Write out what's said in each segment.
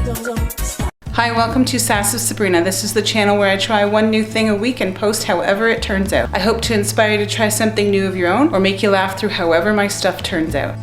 Hi, welcome to Sass with Sabrina. This is the channel where I try one new thing a week and post however it turns out. I hope to inspire you to try something new of your own or make you laugh through however my stuff turns out.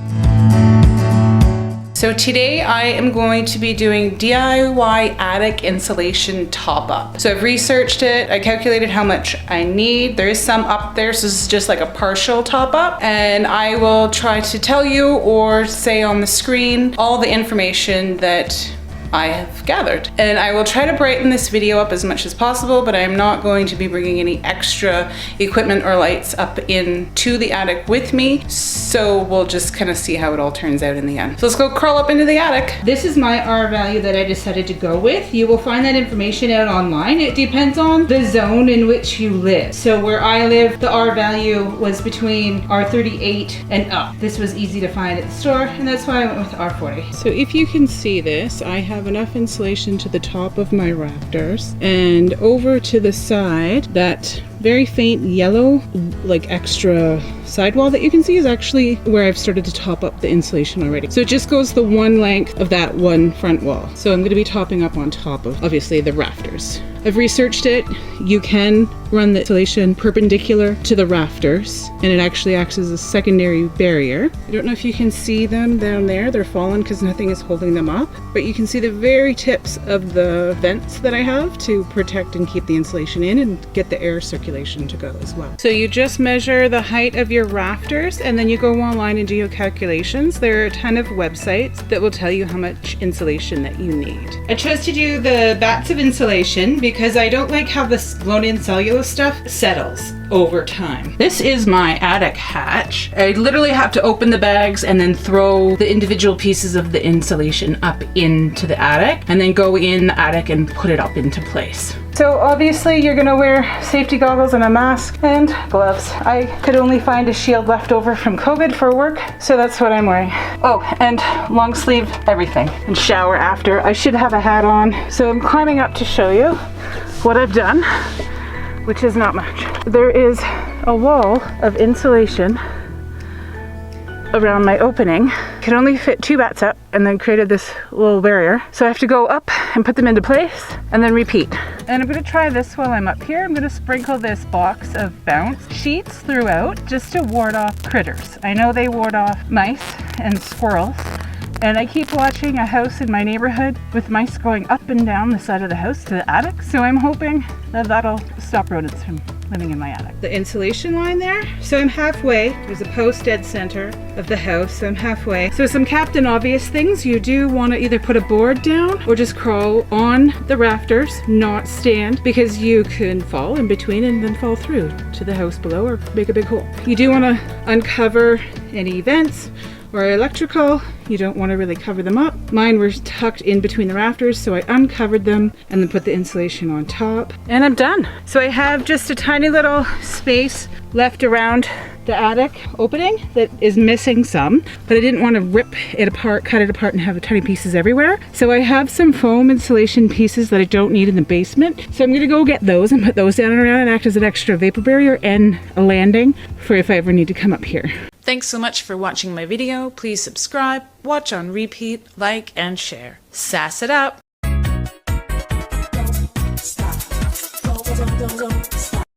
So today I am going to be doing DIY attic insulation top up. So I've researched it, I calculated how much I need. There is some up there, so this is just like a partial top up. And I will try to tell you or say on the screen all the information that I have gathered. And I will try to brighten this video up as much as possible, but I am not going to be bringing any extra equipment or lights up into the attic with me. So we'll just kind of see how it all turns out in the end. So let's go crawl up into the attic. This is my R value that I decided to go with. You will find that information out online. It depends on the zone in which you live. So where I live, the R value was between R38 and up. This was easy to find at the store, and that's why I went with R40. So if you can see this, I have enough insulation to the top of my rafters, and over to the side, that very faint yellow, like extra sidewall that you can see is actually where I've started to top up the insulation already. So it just goes the one length of that one front wall. So I'm going to be topping up on top of, obviously, the rafters. I've researched it. You can run the insulation perpendicular to the rafters, and it actually acts as a secondary barrier. I don't know if you can see them down there. They're fallen because nothing is holding them up, but you can see the very tips of the vents that I have to protect and keep the insulation in and get the air circulation to go as well. So you just measure the height of your rafters, and then you go online and do your calculations. There are a ton of websites that will tell you how much insulation that you need. I chose to do the bats of insulation because I don't like how this blown-in cellulose stuff settles over time. This is my attic hatch. I literally have to open the bags and then throw the individual pieces of the insulation up into the attic, and then go in the attic and put it up into place. So obviously you're gonna wear safety goggles and a mask and gloves. I could only find a shield left over from COVID for work, so that's what I'm wearing. Oh, and long sleeve everything, and shower after. I should have a hat on. So I'm climbing up to show you what I've done, which is not much. There is a wall of insulation around my opening. Can only fit 2 bats up, and then created this little barrier. So I have to go up and put them into place and then repeat. And I'm gonna try this while I'm up here. I'm gonna sprinkle this box of bounce sheets throughout just to ward off critters. I know they ward off mice and squirrels. And I keep watching a house in my neighborhood with mice going up and down the side of the house to the attic. So I'm hoping that that'll stop rodents from living in my attic. The insulation line there. So I'm halfway. There's a post dead center of the house. So I'm halfway. So some Captain Obvious things. You do want to either put a board down or just crawl on the rafters, not stand, because you can fall in between and then fall through to the house below or make a big hole. You do want to uncover any vents or electrical. You don't want to really cover them up. Mine were tucked in between the rafters, so I uncovered them and then put the insulation on top. And I'm done. So I have just a tiny little space left around the attic opening that is missing some, but I didn't want to rip it apart, cut it apart, and have tiny pieces everywhere. So I have some foam insulation pieces that I don't need in the basement. So I'm gonna go get those and put those down and around and act as an extra vapor barrier and a landing for if I ever need to come up here. Thanks so much for watching my video. Please subscribe, watch on repeat, like, and share. Sass it up! Don't stop. Go, go, go, go.